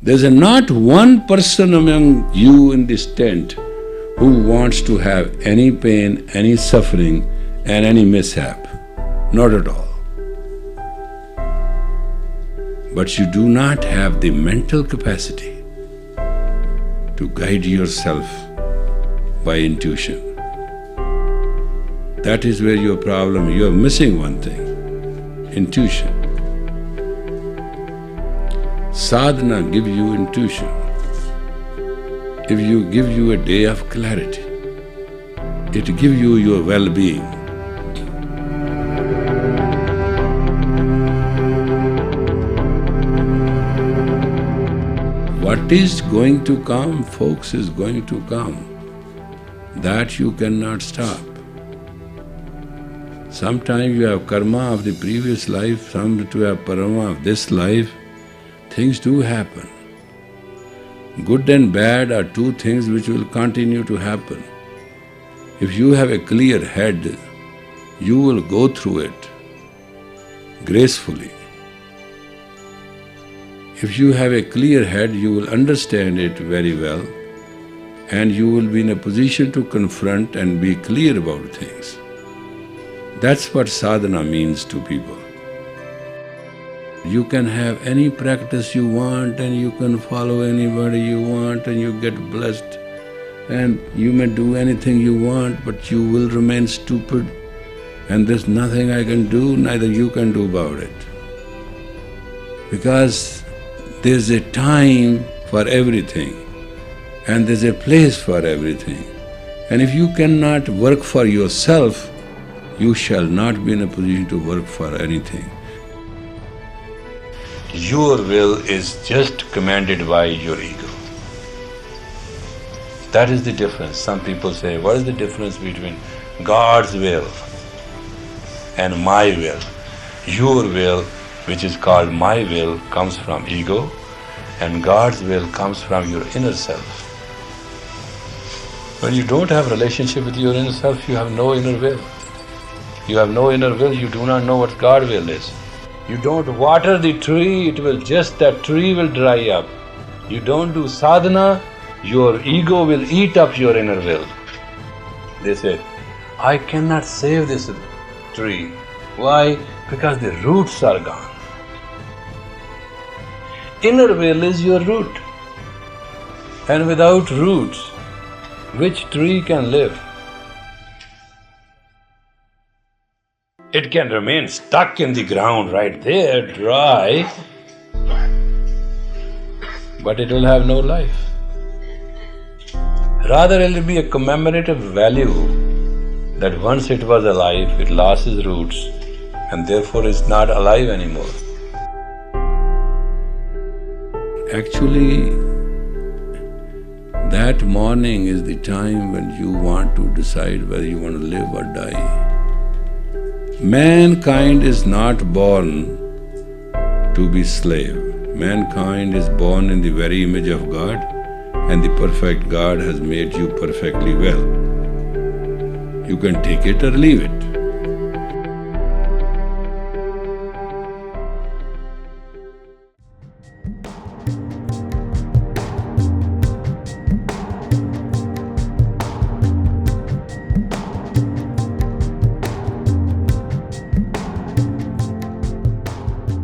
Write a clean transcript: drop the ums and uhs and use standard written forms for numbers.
There's not one person among you in this tent who wants to have any pain, any suffering, and any mishap. Not at all. But you do not have the mental capacity to guide yourself by intuition. That is where your problem, you are missing one thing, intuition. Sadhana gives you intuition. If you give you a day of clarity, it gives you your well-being. What is going to come, folks, is going to come. That you cannot stop. Sometimes you have karma of the previous life, sometimes you have karma of this life. Things do happen. Good and bad are two things which will continue to happen. If you have a clear head, you will go through it gracefully. If you have a clear head, you will understand it very well, and you will be in a position to confront and be clear about things. That's what sadhana means to people. You can have any practice you want, and you can follow anybody you want, and you get blessed, and you may do anything you want, but you will remain stupid, and there's nothing I can do, neither you can do about it. Because there's a time for everything, and there's a place for everything. And if you cannot work for yourself, you shall not be in a position to work for anything. Your will is just commanded by your ego. That is the difference. Some people say, what is the difference between God's will and my will? Your will, which is called my will, comes from ego, and God's will comes from your inner self. When you don't have relationship with your inner self, you have no inner will. You have no inner will, you do not know what God's will is. You don't water the tree, that tree will dry up. You don't do sadhana, your ego will eat up your inner will. They say, I cannot save this tree. Why? Because the roots are gone. Inner will is your root. And without roots, which tree can live? It can remain stuck in the ground right there, dry, but it will have no life. Rather, it will be a commemorative value that once it was alive, it lost its roots, and therefore is not alive anymore. Actually, that morning is the time when you want to decide whether you want to live or die. Mankind is not born to be slave. Mankind is born in the very image of God, and the perfect God has made you perfectly well. You can take it or leave it.